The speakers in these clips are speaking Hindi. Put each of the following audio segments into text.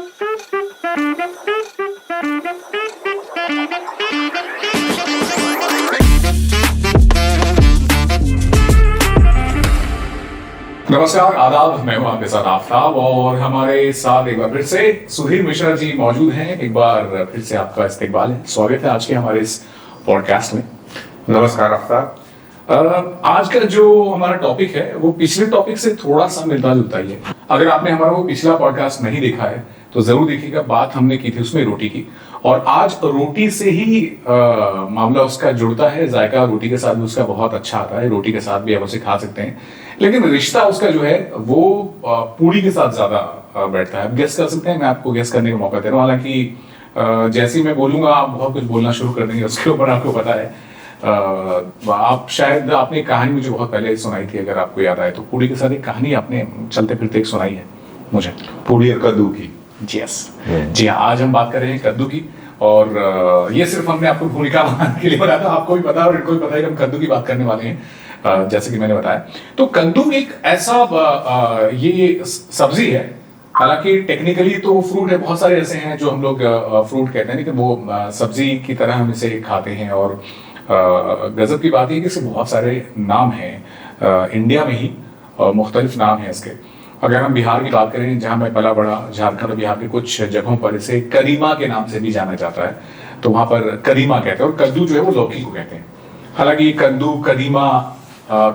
नमस्कार, आदाब। मैं हूं आपके साथ आफ्ताब और हमारे साथ एक बार फिर से सुधीर मिश्रा जी मौजूद हैं। एक बार फिर से आपका इस्तकबाल है, स्वागत है आज के हमारे इस पॉडकास्ट में। नमस्कार आफ्ताब। आज का जो हमारा टॉपिक है वो पिछले टॉपिक से थोड़ा सा मिलता जुलता ही है। अगर आपने हमारा वो पिछला पॉडकास्ट नहीं देखा है तो जरूर देखिएगा। बात हमने की थी उसमें रोटी की, और आज रोटी से ही मामला उसका जुड़ता है। जायका रोटी के साथ भी उसका बहुत अच्छा आता है, रोटी के साथ भी आप उसे खा सकते हैं, लेकिन रिश्ता उसका जो है वो पूरी के साथ ज्यादा बैठता है। आप गेस कर सकते हैं, मैं आपको गेस करने का मौका दे रहा हूँ। हालांकि जैसे ही मैं बोलूंगा आप बहुत कुछ बोलना शुरू कर देंगे, उसके ऊपर आपको पता है। आप शायद आपने कहानी मुझे बहुत पहले सुनाई थी, अगर आपको याद आए तो। पूरी के साथ एक कहानी आपने चलते फिरते एक सुनाई है मुझे, पूरी और कद्दू की। यस जी हाँ, आज हम बात कर रहे हैं कद्दू की। और ये सिर्फ हमने आपको भूमिका बनाने के लिए बताया था। आपको भी पता है और इनको भी पता है कि हम कद्दू की बात करने वाले हैं, जैसे कि मैंने बताया। तो कद्दू एक ऐसा ये सब्जी है, हालांकि टेक्निकली तो फ्रूट है। बहुत सारे ऐसे हैं जो हम लोग फ्रूट कहते हैं, लेकिन वो सब्जी की तरह हम इसे खाते हैं। और गजब की बात है कि इसके बहुत सारे नाम हैं इंडिया में ही, मुख्तलिफ नाम हैं इसके। अगर हम बिहार की बात करें, जहां मैं पला बड़ा, झारखंड और बिहार के कुछ जगहों पर इसे करीमा के नाम से भी जाना जाता है, तो वहां पर करीमा कहते हैं। और कद्दू जो है वो लौकी को कहते हैं। हालांकि कद्दू, कदीमा,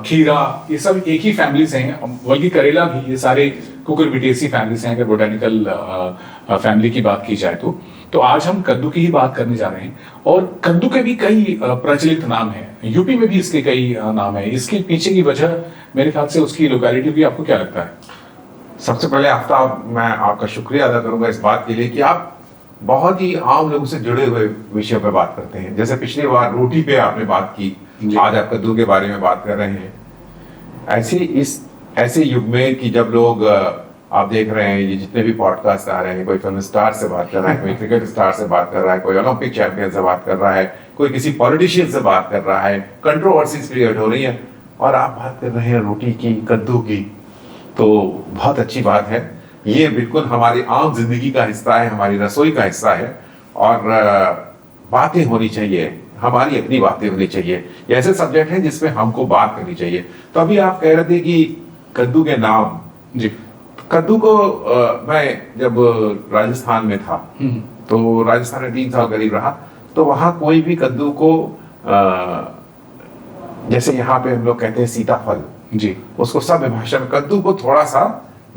खीरा, ये सब एक ही फैमिली से हैं। बल्कि करेला भी, ये सारे कुकुरबिटेसी फैमिली से हैं, अगर बोटेनिकल फैमिली की बात की जाए तो आज हम कद्दू की ही बात करने जा रहे हैं। और कद्दू के भी कई प्रचलित नाम हैं, यूपी में भी इसके कई नाम हैं। इसके पीछे की वजह मेरे ख्याल से उसकी लोकेलिटी भी। आपको क्या लगता है? सबसे पहले आफ्ताब, मैं आपका शुक्रिया अदा करूंगा इस बात के लिए कि आप बहुत ही आम लोगों से जुड़े हुए विषयों पे बात करते हैं। जैसे पिछली बार रोटी पे आपने बात की, आज आप कद्दू के बारे में बात कर रहे हैं। ऐसे युग में कि जब लोग, आप देख रहे हैं ये जितने भी पॉडकास्ट आ रहे हैं, कोई फिल्म स्टार से बात कर रहा है, कोई क्रिकेट स्टार से बात कर रहा है, कोई ओलंपिक चैंपियन से बात कर रहा है, कोई किसी पॉलिटिशियन से बात कर रहा है, कंट्रोवर्सीज क्रिएट हो रही है, और आप बात कर रहे हैं रोटी की, कद्दू की। तो बहुत अच्छी बात है। ये बिल्कुल हमारी आम जिंदगी का हिस्सा है, हमारी रसोई का हिस्सा है। और बातें होनी चाहिए, हमारी अपनी बातें होनी चाहिए। ये ऐसे सब्जेक्ट हैं जिसमें हमको बात करनी चाहिए। तो अभी आप कह रहे थे कि कद्दू के नाम। जी, कद्दू को मैं जब राजस्थान में था, तो राजस्थान में 3 साल करीब रहा, तो वहां कोई भी कद्दू को जैसे यहाँ पे हम लोग कहते हैं सीताफल जी, उसको सब भाषा में कद्दू को थोड़ा सा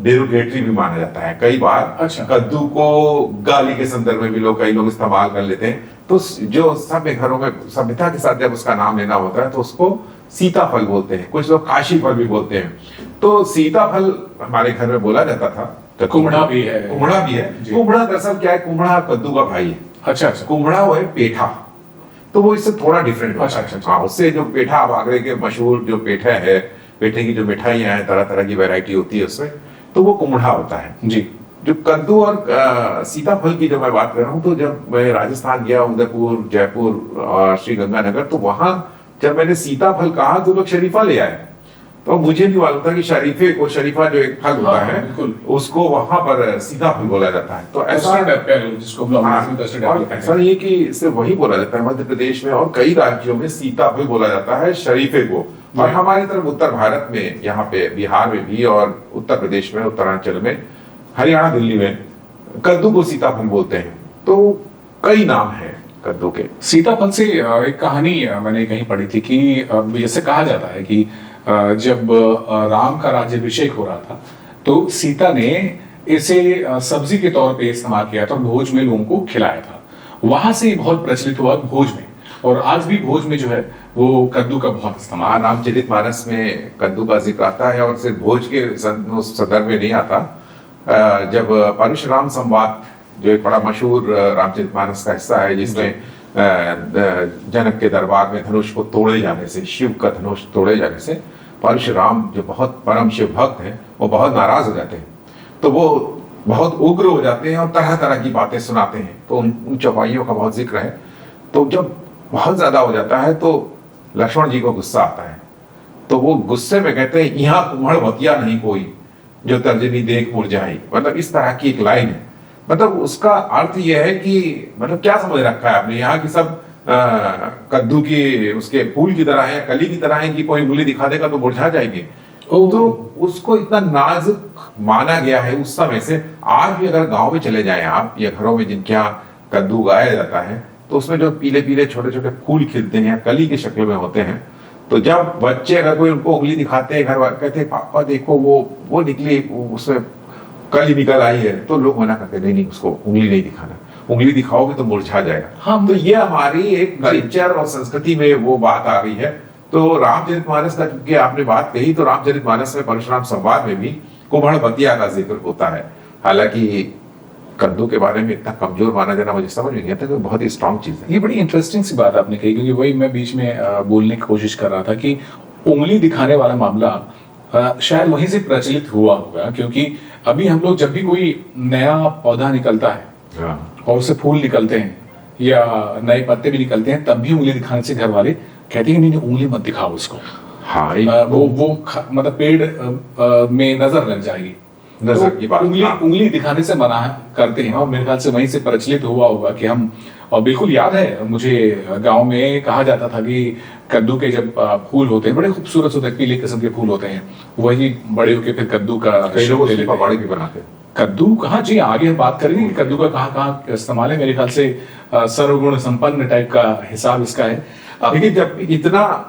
डेरोगेटरी भी माना जाता है। कई बार अच्छा, कद्दू को गाली के संदर्भ में भी कई लोग इस्तेमाल कर लेते हैं। तो जो सभ्य घरों में सभ्यता के साथ जब उसका नाम लेना होता है तो उसको सीताफल बोलते हैं, कुछ लोग काशी फल भी बोलते हैं। तो सीताफल हमारे घर में बोला जाता था। तो कुम्हड़ा भी है। कुम्हड़ा भी है। कुम्हड़ा दरअसल क्या है, कुम्हड़ा कद्दू का भाई है। अच्छा, कुम्हड़ा वो है पेठा, तो वो इससे थोड़ा डिफरेंट होता है। अच्छा। हाँ, उससे जो पेठा, अब आगरे के मशहूर जो पेठा है, पेठे की जो मिठाइयाँ हैं, तरह तरह की वैरायटी होती है उसमें, तो वो कुम्हड़ा होता है जी। जो कद्दू और सीताफल की जो मैं बात कर रहा हूँ, तो जब मैं राजस्थान गया, उदयपुर, जयपुर और श्रीगंगानगर, तो वहां जब मैंने सीताफल कहा तो लोग शरीफा ले आए। तो मुझे नहीं मालूम था कि शरीफे को, शरीफा जो एक फल होता है, उसको वहां पर सीताफल बोला जाता है। तो ऐसा नहीं कि सिर्फ वही बोला जाता है, मध्य प्रदेश में और कई राज्यों में सीताफल बोला जाता है, शरीफे को। और हमारी तरफ उत्तर भारत में, यहाँ पे बिहार में भी, और उत्तर प्रदेश में, उत्तरांचल में, हरियाणा, दिल्ली में कद्दू को सीताफल बोलते हैं। तो कई नाम हैं कद्दू के। सीताफल से एक कहानी मैंने कहीं पढ़ी थी कि ऐसे कहा जाता है कि जब राम का राज्याभिषेक हो रहा था तो सीता ने इसे सब्जी के तौर पे इस्तेमाल किया था, भोज में लोगों को खिलाया था। वहां से बहुत प्रचलित हुआ भोज में, और आज भी भोज में जो है वो कद्दू का बहुत इस्तेमाल। रामचरितमानस में कद्दू का जिक्र आता है, और सिर्फ भोज के संदर्भ में नहीं आता। जब परशुराम संवाद, जो एक बड़ा मशहूर रामचरितमानस का हिस्सा है, जिसमें जनक के दरबार में धनुष को तोड़े जाने से, शिव का धनुष तोड़े जाने से परशुराम, जो बहुत परम शिव भक्त हैं, वो बहुत नाराज हो जाते हैं। तो वो बहुत उग्र हो जाते हैं और तरह तरह की बातें सुनाते हैं। तो उन चौपाइयों का बहुत जिक्र है। तो जब बहुत ज्यादा हो जाता है तो लक्ष्मण जी को गुस्सा आता है। तो वो गुस्से में कहते हैं, यहाँ कुम्हड़ बतिया नहीं कोई, जो तर्जनी देख मुरझाई। मतलब इस तरह की एक लाइन है मतलब उसका अर्थ यह है कि मतलब क्या समझ रखा है आपने यहाँ की सब कद्दू की उसके फूल की तरह है, कली की तरह है कि कोई उंगली दिखा देगा तो मुरझा जाएंगे। तो उसको इतना नाजुक माना गया है उस समय से। आज भी अगर गांव में चले जाएं आप या घरों में जिनके यहाँ कद्दू उगाया जाता है तो उसमें जो पीले पीले छोटे छोटे फूल खिलते हैं कली की शक्ल में होते हैं, तो जब बच्चे अगर कोई उनको उंगली दिखाते हैं घर वाले कहते हैं पापा देखो वो निकली उसमें कली निकल आई है, तो लोग मना करते नहीं उसको उंगली नहीं दिखाना, उंगली दिखाओगे तो मुरझा जाएगा। हाँ, तो ये हमारी एक कल्चर और संस्कृति में वो बात आ गई है। तो रामचरितमानस का क्योंकि आपने बात कही तो रामचरितमानस में परशुराम संवाद में भी कुम्हड़ बतिया का जिक्र होता है। हालांकि कद्दू के बारे में इतना कमजोर माना जाना मुझे समझ नहीं आता, तो बहुत ही स्ट्रांग चीज है। ये बड़ी इंटरेस्टिंग सी बात आपने कही, क्योंकि वही मैं बीच में बोलने की कोशिश कर रहा था कि उंगली दिखाने वाला मामला शायद वहीं से प्रचलित हुआ होगा, क्योंकि अभी हम लोग जब भी कोई नया पौधा निकलता है और उससे फूल निकलते हैं या नए पत्ते भी निकलते हैं, तब भी उंगली दिखाने से घर वाले कहते हैं नहीं नहीं उंगली मत दिखाओ उसको। हाँ, मतलब पेड़ में नजर लग जाएगी, नजर की बात। उंगली दिखाने से मना करते हैं। और मेरे ख्याल से वहीं से प्रचलित हुआ होगा कि हम, और बिल्कुल याद है मुझे गांव में कहा जाता था कि कद्दू के जब फूल होते हैं बड़े खूबसूरत होते हैं, पीले किस्म के फूल होते हैं, वही बड़े होके फिर कद्दू का पकौड़े भी बनाते हैं। कद्दू कहाँ जी, आगे हम बात करेंगे कि कद्दू का कहाँ कहाँ इस्तेमाल है। मेरे ख्याल से सर्वगुण संपन्न टाइप का हिसाब इसका है। लेकिन जब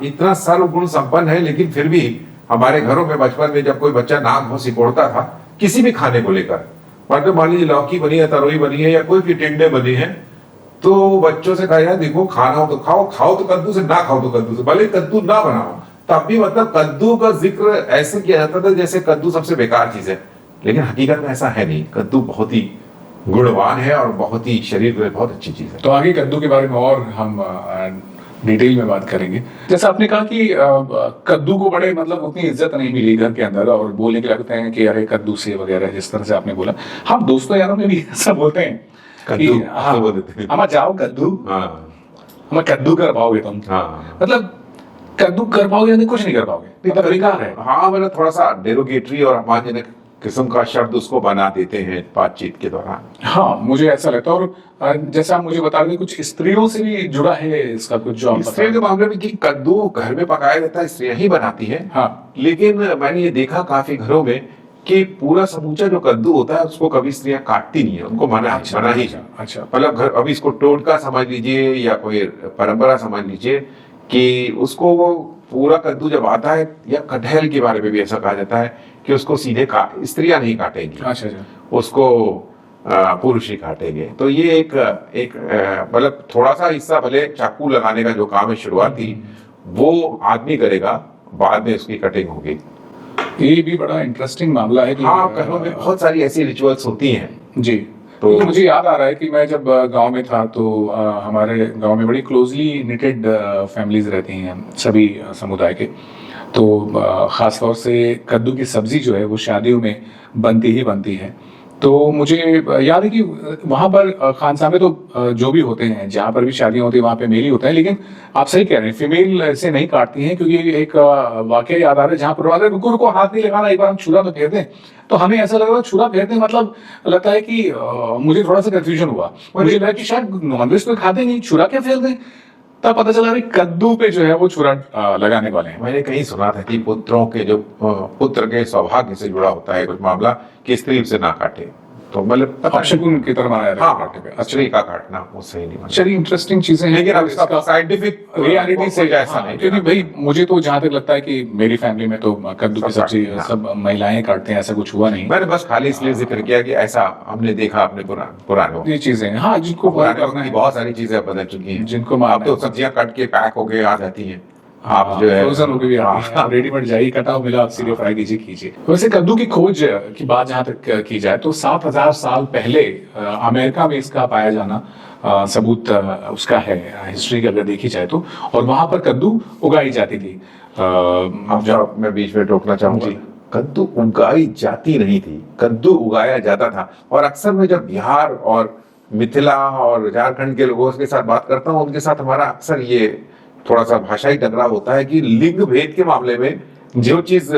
इतना सर्वगुण संपन्न है, लेकिन फिर भी हमारे घरों में बचपन में जब कोई बच्चा नाक मुंह सिकोड़ता था किसी भी खाने को लेकर, मतलब मान लीजिए लौकी बनी है, तरोई बनी है या कोई भी टिंडे बनी है, तो बच्चों से कहा देखो खाना हो तो खाओ, खाओ तो कद्दू से, ना खाओ तो कद्दू से, भले कद्दू ना बनाओ, तब भी मतलब कद्दू का जिक्र ऐसे किया जाता था जैसे कद्दू सबसे बेकार चीज है। लेकिन हकीकत में ऐसा है नहीं, कद्दू बहुत ही गुणवान है और बहुत ही शरीर के लिए बहुत अच्छी चीज है। तो आगे कद्दू के बारे में और हम डिटेल में बात करेंगे। जैसा आपने कहा कि कद्दू को बड़े मतलब उतनी इज्जत नहीं मिली घर के अंदर, और बोलने के लगते हैं कि अरे कद्दू से वगैरह, जिस तरह से आपने बोला। हम दोस्तों यारों में भी ऐसा बोलते हैं कद्दू, हम जाओ कद्दू, हम कद्दू कर पाओगे तुम, मतलब कद्दू कर पाओगे कुछ नहीं कर पाओगे, बेकार है। हाँ, मतलब थोड़ा सा डेरोगेटरी और अपमानजनक किस्म का शब्द उसको बना देते हैं बातचीत के दौरान। हाँ, मुझे ऐसा लगता है। और जैसा आप मुझे बता रहे कुछ स्त्रियों से भी जुड़ा है इसका कुछ, जो स्त्रियों के मामले में कि कद्दू घर में पकाया जाता है, स्त्रियां ही बनाती है। हाँ, लेकिन मैंने ये देखा काफी घरों में कि पूरा समूचा जो कद्दू होता है उसको कभी स्त्रियां काटती नहीं है, उनको मना है, मना ही। अच्छा, मतलब घर, अभी इसको टोटका समझ लीजिए या कोई परंपरा समझ लीजिए कि उसको पूरा कद्दू जब आता है, या कटहल के बारे में भी ऐसा कहा जाता है कि उसको सीधे स्त्रियां नहीं काटेंगी, अच्छा, उसको पुरुष ही काटेंगे। तो ये एक मतलब थोड़ा सा हिस्सा भले चाकू लगाने का जो काम है शुरुआती, वो आदमी करेगा, बाद में उसकी कटिंग होगी। ये भी बड़ा इंटरेस्टिंग मामला है कि हाँ, घरों में बहुत सारी ऐसी रिचुअल्स होती हैं जी। तो मुझे याद आ रहा है कि मैं जब गांव में था तो हमारे गांव में बड़ी क्लोजली निटेड फैमिलीज रहती हैं सभी समुदाय के। तो खास तौर से कद्दू की सब्जी जो है वो शादियों में बनती ही बनती है। तो मुझे याद है कि वहाँ पर खानसामे तो जो भी होते हैं, जहाँ पर भी शादियाँ होती है वहाँ पे मेल ही होता है। लेकिन आप सही कह रहे हैं, फीमेल से नहीं काटती हैं, क्योंकि एक वाकया याद आ रहा है जहाँ पर रुको रुको हाथ नहीं लगाना, एक बार हम छुरा तो फेर दें। तो हमें ऐसा लग रहा छुरा फेरते मतलब लगता है कि मुझे थोड़ा सा कंफ्यूजन हुआ, मुझे लगा कि शायद नॉनवेज तो खाते नहीं, छुरा क्या फेर दें। तब पता चला कद्दू पे जो है वो छुरा लगाने वाले हैं। मैंने कहीं सुना था कि पुत्रों के जो पुत्र के सौभाग्य से जुड़ा होता है कुछ मामला कि स्त्री से ना काटे, तो मतलब अपशकुन की तरह माना जाता है काटे पे, स्त्री का काटना वो सही नहीं। चलिए, इंटरेस्टिंग चीजें हैं, लेकिन अब इसका साइंटिफिक रियलिटी से ऐसा नहीं, क्योंकि भाई मुझे तो जहां तक लगता है कि मेरी फैमिली में तो कद्दू की सब्जी सब महिलाएं काटते हैं, ऐसा कुछ हुआ नहीं। मैंने बस खाली इसलिए जिक्र किया कि ऐसा हमने देखा अपने पुराने ये चीजें, हाँ, जिनको बहुत सारी चीजें बदल चुकी हैं, जिनको अब तो सब्जियां कट के पैक होके आ जाती हैं, आप जो है फ्रोजन होके भी आती है, रेडीमेड जाइए, कटा हुआ मिला, सीधे फ्राई कीजिए। वैसे कद्दू की खोज की बात जहां तक की जाए तो 7000 साल पहले अमेरिका में इसका पाया जाना सबूत उसका है, हिस्ट्री अगर देखी जाए तो। और वहां पर कद्दू उगाई जाती थी। जब मैं बीच में टोकना चाहूंगा, कद्दू उगाई जाती नहीं थी, कद्दू उगाया जाता था। और अक्सर मैं जब बिहार और मिथिला और झारखंड के लोगों के साथ बात करता हूँ, उनके साथ हमारा अक्सर ये थोड़ा सा भाषाई टकराव होता है कि लिंग भेद के मामले में जो चीज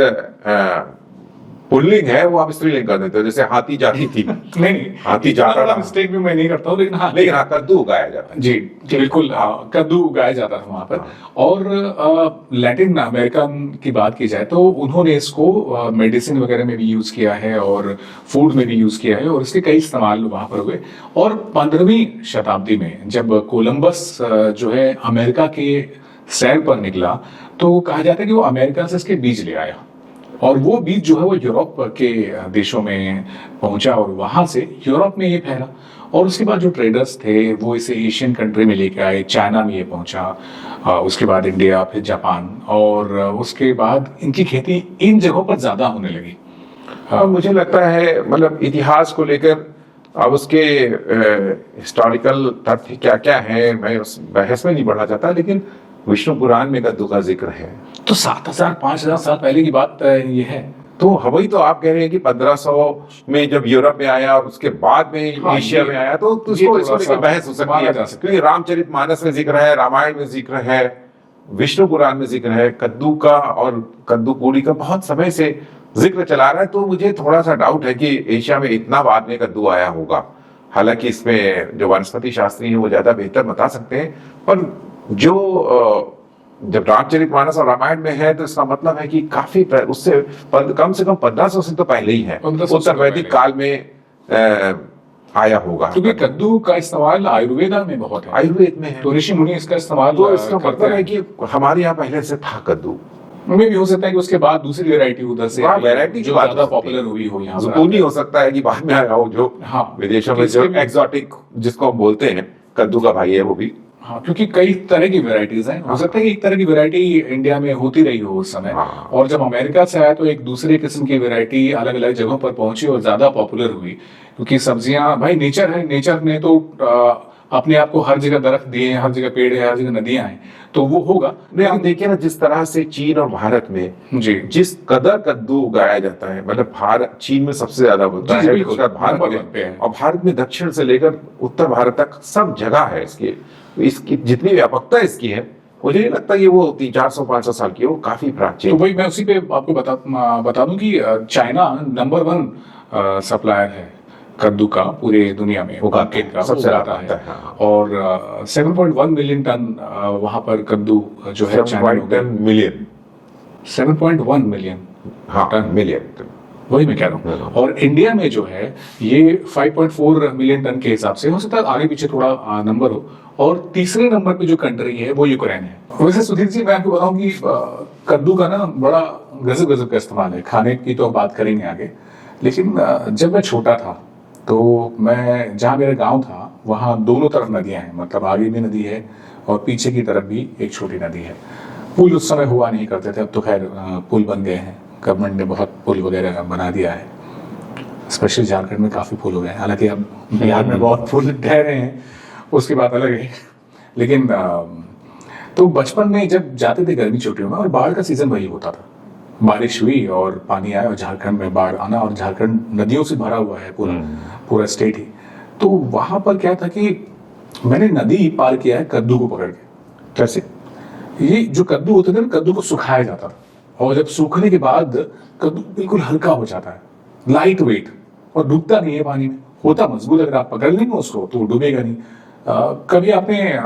पुल्लिंग है वो आप स्त्रीलिंग कर देते हो, जैसे हाथी जाती थी। नहीं हाथी जाता था। मिस्टेक भी मैं नहीं करता हूँ, लेकिन हाँ, लेकिन हाँ, कद्दू उगाया जाता है। जी जी बिल्कुल, कद्दू उगाया जाता था वहां पर। और लैटिन अमेरिका की बात की जाए तो उन्होंने इसको मेडिसिन वगैरह में भी यूज किया है और फूड में भी यूज किया है, और इसके कई इस्तेमाल वहां पर हुए। और 15वीं शताब्दी में जब कोलंबस जो है अमेरिका के सैर पर निकला, तो कहा जाता है कि वो अमेरिका से इसके बीज ले आया, और वो बीज जो है वो यूरोप के देशों में पहुंचा, और वहां से यूरोप में ये फैला। और उसके बाद जो ट्रेडर्स थे वो इसे एशियन कंट्री में लेके आए, चाइना में ये पहुंचा, उसके बाद इंडिया, फिर जापान, और उसके बाद इनकी खेती इन जगहों पर ज्यादा होने लगी। और मुझे लगता है मतलब इतिहास को लेकर अब उसके हिस्टोरिकल तथ्य क्या क्या है, मैं उस बहस में नहीं बढ़ना चाहता, लेकिन विष्णु पुराण में कद्दू का जिक्र है। तो 7,000 5,000 साल पहले की बात ये है। तो वही तो आप कह रहे हैं कि 1500 में जब यूरोप में आया और उसके बाद में हाँ, एशिया में आया, तो ये इसको थोड़ा लेकर सा बहस हो सकती माना है, जा सकता है। क्योंकि रामचरितमानस में जिक्र है, रामायण में जिक्र है, विष्णु पुराण में जिक्र है कद्दू का, और कद्दू पूरी का बहुत समय से जिक्र चला रहा है। तो मुझे थोड़ा सा डाउट है कि एशिया में इतना बाद में कद्दू आया होगा। हालांकि इसमें जो वनस्पति शास्त्री हैं वो ज्यादा बेहतर बता सकते हैं, पर जो जब रामचरितमानस और रामायण में है तो इसका मतलब है कि काफी उससे कम से कम 1500 से तो पहले ही है, 1500 से उत्तर वैदिक काल में आया होगा। क्योंकि कद्दू का इस्तेमाल आयुर्वेदा में बहुत है, आयुर्वेद में है, तो ऋषि मुनि इसका इस्तेमाल तो इसका करते मतलब है हैं। कि हमारे यहाँ पहले से था कद्दू। में भी हो सकता है कि उसके बाद दूसरी वैरायटी उधर से आई, वैरायटी जो ज्यादा पॉपुलर हुई हो यहाँ पर। जुकूनी हो सकता है कि बाद में आया हो, जो हाँ, विदेशों में जो एक्सोटिक जिसको हम बोलते हैं, कद्दू का भाई है वो भी। हाँ, क्योंकि कई तरह की वैरायटीज हैं। हो सकता है कि एक तरह की वैरायटी इंडिया में होती रही हो उस समय, हाँ। और जब अमेरिका से आया तो एक दूसरे किस्म की वैरायटी अलग अलग जगहों पर पहुंची और ज्यादा पॉपुलर हुई। क्योंकि सब्जियां भाई नेचर है, नेचर ने तो अपने आप को हर जगह दरख्त दिए हैं, हर जगह पेड़ है, हर जगह नदियां हैं, तो वो होगा। नहीं, आप देखिए ना, जिस तरह से चीन और भारत में जी जिस कदर कद्दू उगाया जाता है, मतलब भारत चीन में सबसे ज्यादा होता जी, है, बिल्कुल, उसका भारत नंबर वन पे है। में, और भारत में दक्षिण से लेकर उत्तर भारत तक सब जगह है इसकी जितनी व्यापकता इसकी है, मुझे नहीं लगता कि वो 300-400-500 साल की है, वो काफी तो प्राचीन। भाई मैं उसी पे आपको बता दूं कि चाइना नंबर 1 सप्लायर है कद्दू का पूरे दुनिया में, मार्केट का सबसे उगाता ज्यादा है। हाँ। और 7.1 मिलियन टन वहां पर कद्दू जो है चाइना में 7.10 मिलियन 7.1 मिलियन हाँ मिलियन, वही मैं कह रहा हूँ। और इंडिया में जो है ये 5.4 मिलियन टन के हिसाब से, हो सकता है आगे पीछे थोड़ा नंबर हो। और तीसरे नंबर पे जो कंट्री है वो यूक्रेन है। वैसे सुधीर जी मैं आपको बताऊं कि कद्दू का ना बड़ा गजब गजब का इस्तेमाल है। खाने की तो बात करेंगे आगे, लेकिन जब मैं छोटा था तो मैं जहाँ मेरा गांव था वहाँ दोनों तरफ नदियां हैं, मतलब आगे भी नदी है और पीछे की तरफ भी एक छोटी नदी है। पुल उस समय हुआ नहीं करते थे, अब तो खैर पुल बन गए हैं, गवर्नमेंट ने बहुत पुल वगैरह बना दिया है। स्पेशली झारखंड में काफ़ी पुल हो गए हैं, हालांकि अब बिहार में बहुत पुल ढह रहे हैं, उसकी बात अलग है। लेकिन तो बचपन में जब जाते थे गर्मी छुट्टियों में, और बाढ़ का सीजन वही होता था, बारिश हुई और पानी आया और झारखंड में बाढ़ आना, और झारखंड नदियों से भरा हुआ है पूरा स्टेट ही। तो वहां पर क्या था कि मैंने नदी पार किया है कद्दू को पकड़ के। कैसे? ये जो कद्दू होते थे ना, कद्दू को सुखाया जाता था, और जब सूखने के बाद कद्दू बिल्कुल हल्का हो जाता है, लाइट वेट, और डूबता नहीं है पानी में, होता मजबूत। अगर आप पकड़ लेंगे उसको तो डूबेगा नहीं। कभी आपने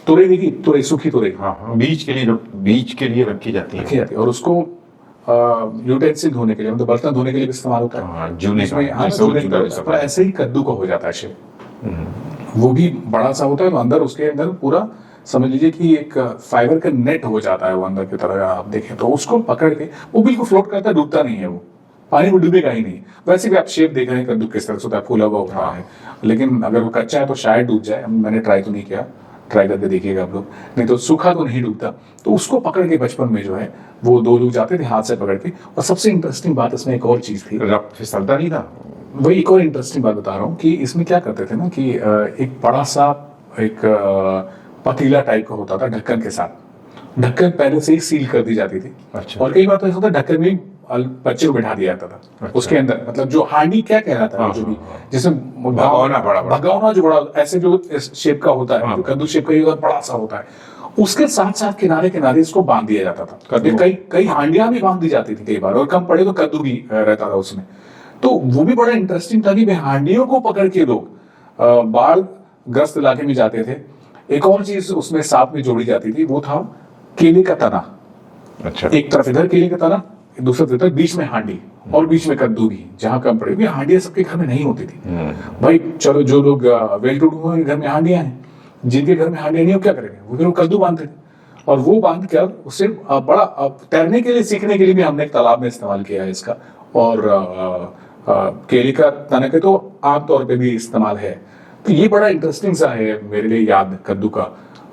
तुरई देखी? तुरई, सूखी तुरई हाँ, बीज के लिए रखी जाती रखी है। जाती है, और उसको यूटेंसिल धोने के लिए, मतलब बर्तन धोने के लिए भी इस्तेमाल होता है। हाँ, जूने का, इसमें जैसे वो जूना जैसा। तो ऐसे ही कद्दू का हो जाता है शेप। वो भी बड़ा सा होता है, तो अंदर उसके अंदर पूरा समझ लीजिए कि एक फाइबर का नेट हो जाता है वो अंदर की तरह। आप देखें तो उसको पकड़ के वो बिल्कुल फ्लोट करता है, डूबता नहीं है, वो पानी में डूबेगा ही नहीं। वैसे भी आप शेप देख रहे हैं कद्दू किस तरह से होता है, फूला हुआ होता है। लेकिन अगर वो कच्चा है तो शायद डूब जाए, मैंने ट्राई तो नहीं किया, ट्राई करके देखिएगा आप लोग, नहीं तो सूखा तो नहीं डूबता। तो उसको पकड़ के बचपन में जो है वो दो लोग जाते थे हाथ से पकड़ के। और सबसे इंटरेस्टिंग बात इसमें एक और चीज थी, फिसलता नहीं था। वही एक और इंटरेस्टिंग बात बता रहा हूँ कि इसमें क्या करते थे ना कि एक बड़ा सा एक पतीला टाइप का होता था ढक्कन के साथ। ढक्कन पहले से ही सील कर दी जाती थी। अच्छा। और कई बार तो ऐसा होता ढक्कन में बच्चे को बैठा दिया जाता था। अच्छा। उसके अंदर मतलब जो हांडी क्या कहलाता है, जो भी जिसमें भगोना, बड़ा भगोना जो बड़ा ऐसे जो शेप का होता है, हाँ। जो कद्दू शेप का ही होता है, बड़ा सा होता है, उसके साथ साथ किनारे किनारे इसको बांध दिया जाता था। कभी कई कई हांडियां भी बांध दी जाती थी कई बार, और कम पड़े तो कद्दू भी रहता था उसमें। तो वो भी बड़ा इंटरेस्टिंग था कि भाई हांडियों को पकड़ के लोग बाढ़ ग्रस्त इलाके में जाते थे। एक और चीज उसमें साथ में जोड़ी जाती थी, वो था केले का तना। अच्छा। एक तरफ इधर केले का तना, दूसरी तरफ बीच में हांडी, और बीच में कद्दू भी। जहां कम पड़े, हांडियां सबके घर में नहीं होती थी भाई। चलो जो लोग वेल टू डू घर में हांडियां हैं, जिनके घर में हांडियां नहीं हो क्या करेंगे, वो फिर कद्दू बांधते थे। और वो बांध कर उसे बड़ा तैरने के लिए, सीखने के लिए भी हमने एक तालाब में इस्तेमाल किया है इसका। और केले का तना के तो आमतौर पे भी इस्तेमाल है। तो ये बड़ा इंटरेस्टिंग सा है मेरे लिए याद, कद्दू का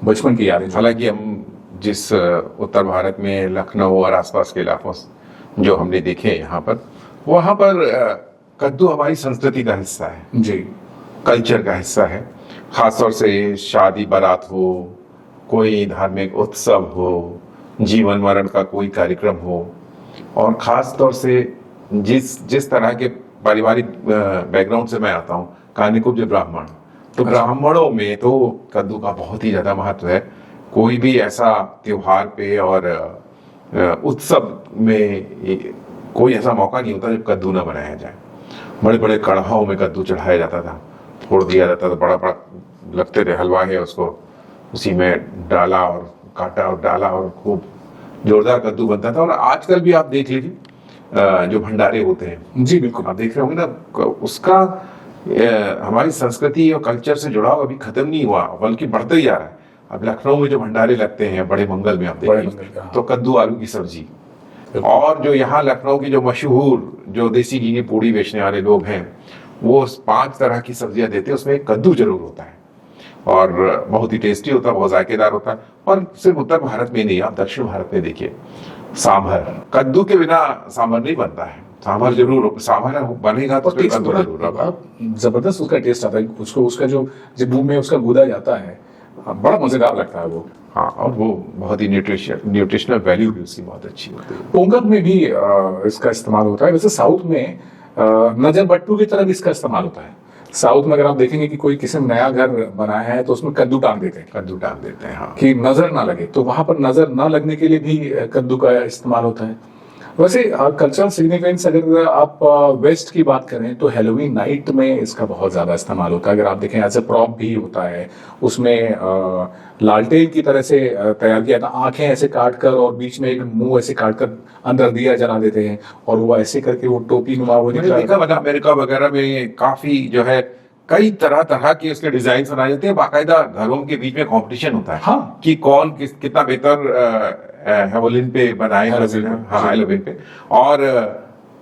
बचपन की यादें। हालांकि हम जिस उत्तर भारत में लखनऊ और आसपास के इलाकों जो हमने देखे यहाँ पर, वहाँ पर कद्दू हमारी संस्कृति का हिस्सा है जी, कल्चर का हिस्सा है। खासतौर से शादी बारात हो, कोई धार्मिक उत्सव हो, जीवन मरण का कोई कार्यक्रम हो, और खास तौर से जिस तरह के पारिवारिक बैकग्राउंड से मैं आता हूँ, कानिकुब्ज ब्राह्मण, तो ब्राह्मणों में तो कद्दू का बहुत ही ज्यादा महत्व है। कोई भी ऐसा त्योहार पे और उत्सव में कोई ऐसा मौका नहीं होता जब कद्दू ना बनाया जाए। बड़े बड़े कढ़ाओं में कद्दू चढ़ाया जाता था, फोड़ दिया जाता था, बड़ा बड़ा लगते थे हलवा है, उसको उसी में डाला और काटा और डाला और खूब जोरदार कद्दू बनता था। और आजकल भी आप देख लीजिए जो भंडारे होते हैं, जी बिल्कुल, आप देख रहे होंगे ना, उसका हमारी संस्कृति और कल्चर से जुड़ाव अभी खत्म नहीं हुआ, बल्कि बढ़ते ही जा रहा है। अब लखनऊ में जो भंडारे लगते हैं बड़े मंगल में, आप देखिए तो कद्दू आलू की सब्जी, और जो यहाँ लखनऊ की जो मशहूर जो देसी घी की पूड़ी बेचने वाले लोग हैं, वो 5 तरह की सब्जियां देते हैं, उसमें कद्दू जरूर होता है और बहुत ही टेस्टी होता है, बहुत जायकेदार होता है। और सिर्फ उत्तर भारत में नहीं, आप दक्षिण भारत में देखिए सांभर, कद्दू के बिना सांभर नहीं बनता है। सांभर जरूर, सांभर बनेगा तो कद्दू जरूर होगा। जबरदस्त उसका टेस्ट आता है, उसको उसका जो जब मुंह में उसका गूदा जाता है, बड़ा मजेदार लगता है वो। हाँ, और वो बहुत ही न्यूट्रिशनल वैल्यू भी उसकी बहुत अच्छी होती है। पोंगल में भी इसका इस्तेमाल होता है। वैसे साउथ में नजर बट्टू की तरह भी इसका इस्तेमाल होता है। साउथ में अगर आप देखेंगे कि कोई किसी ने नया घर बनाया है तो उसमें कद्दू टांग देते हैं, कद्दू टांग देते हैं, हाँ, कि नजर ना लगे। तो वहां पर नजर ना लगने के लिए भी कद्दू का इस्तेमाल होता है। वैसे कल्चरल सिग्निफिकेंस अगर आप वेस्ट की बात करें तो हैलोवीन नाइट में इसका बहुत ज्यादा इस्तेमाल होता है। अगर आप देखें एज ए प्रॉप भी होता है, उसमें लालटेन की तरह से तैयार किया था, आंखें ऐसे काट कर और बीच में एक मुंह ऐसे काट कर अंदर दिया जला देते हैं, और वो ऐसे करके वो टोपी नुमा वो देखा बता, अमेरिका वगैरह में काफी जो है कई तरह तरह के उसके डिजाइन बनाए जाते हैं, बाकायदा घरों के बीच में कंपटीशन होता है। हाँ, कि कौन कितना बेहतर हेलोवीन पे बनाए, हेलोवीन पे, और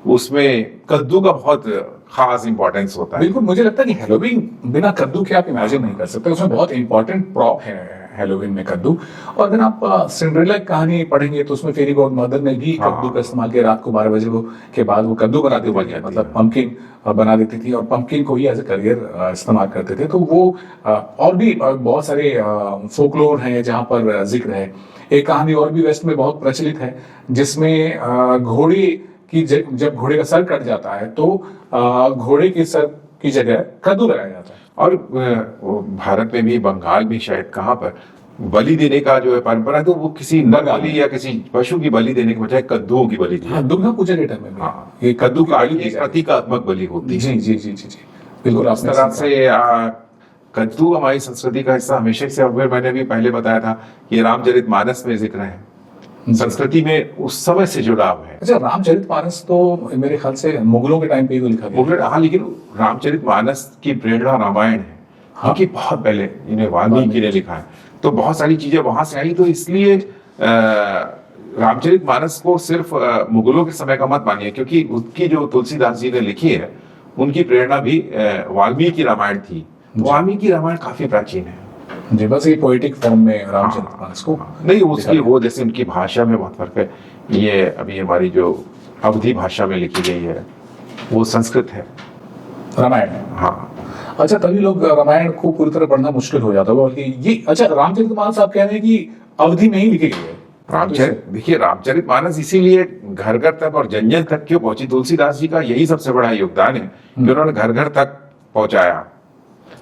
उसमें कद्दू का बहुत खास इंपॉर्टेंस होता है। बिल्कुल, मुझे लगता है कि हेलोवीन बिना कद्दू के आप इमेजिन नहीं कर सकते। उसमें बहुत इंपॉर्टेंट प्रॉप है हेलोवीन में कद्दू। और अगर आप सिंड्रेला की कहानी पढ़ेंगे तो उसमें फेरी गॉड मदर ने भी कद्दू का इस्तेमाल किया। रात को 12 बजे के बाद वो कद्दू बनाते हुए, मतलब पंपकिन बना देती थी, और पंपकिन को ही एज ए करियर इस्तेमाल करते थे। तो वो और भी बहुत सारे फोकलोर हैं जहाँ पर जिक्र है। एक कहानी और भी वेस्ट में बहुत प्रचलित है, जिसमें घोड़े की जब घोड़े का सर कट जाता है तो घोड़े के सर की जगह कद्दू लगाया जाता है। और भारत में भी, बंगाल में शायद कहाँ पर बलि देने का जो है परंपरा है, तो वो किसी नर बलि या किसी पशु की बलि देने के बजाय कद्दुओं की बलि दी। हाँ, दुर्गा पूजा के टाइम में हाँ, ये कद्दू की बलि एक प्रतीकात्मक बलि होती है। जी जी जी जी जी, बिल्कुल। इस तरह से कद्दू हमारी संस्कृति का हिस्सा हमेशा से। मैंने भी पहले बताया था कि रामचरितमानस में जिक्र है, संस्कृति में उस समय से जुड़ाव है। अच्छा, रामचरितमानस तो मेरे ख्याल से मुगलों के टाइम पे ही लिखा गया। हाँ, लेकिन रामचरितमानस की प्रेरणा रामायण है, हाँ, कि बहुत पहले इन्हें वाल्मीकि ने लिखा है, तो बहुत सारी चीजें वहां से आई। तो इसलिए रामचरितमानस को सिर्फ मुगलों के समय का मत मानिए, क्योंकि उसकी जो तुलसीदास जी ने लिखी है, उनकी प्रेरणा भी वाल्मीकि रामायण थी। वाल्मीकि रामायण काफी प्राचीन है जी, बस ये पोएटिक फॉर्म में रामचरितमानस को नहीं, उसकी वो जैसे उनकी भाषा में बहुत फर्क है। ये अभी हमारी जो अवधी भाषा में लिखी गई है वो संस्कृत है, रामायण। हाँ। अच्छा, तभी लोग रामायण को पूरी तरह पढ़ना मुश्किल हो जाता है। ये अच्छा, रामचरितमानस आप कह रहे हैं कि अवधि में ही लिखी गई है। देखिए, रामचरितमानस इसीलिए घर घर तक और जन जन तक क्यों पहुंची, तुलसीदास जी का यही सबसे बड़ा योगदान है कि उन्होंने घर घर तक पहुंचाया।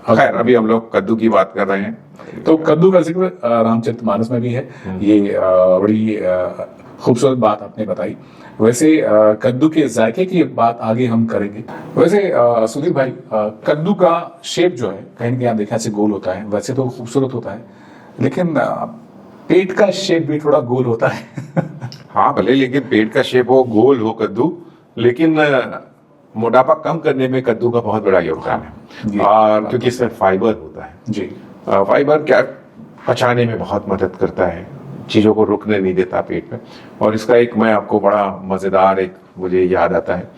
खैर अभी हम लोग कद्दू की बात कर रहे हैं। तो कद्दू का जिक्र रामचरितमानस में भी है। ये बड़ी खूबसूरत बात आपने बताई। वैसे कद्दू के जायके की बात आगे हम करेंगे। वैसे सुधीर भाई, कद्दू का शेप जो है कहीं ना कहीं आप देखा से गोल होता है, वैसे तो खूबसूरत होता है, लेकिन पेट का शेप भी थोड़ा गोल होता है। हाँ भले, लेकिन पेट का शेप हो, गोल हो कद्दू, लेकिन मोटापा कम करने में कद्दू का बहुत बड़ा योगदान जी। है। और क्योंकि इसमें फाइबर होता है। जी। फाइबर क्या पचाने में बहुत मदद करता है, चीजों को रुकने नहीं देता पेट में। और इसका एक मैं आपको बड़ा मजेदार एक मुझे याद आता है।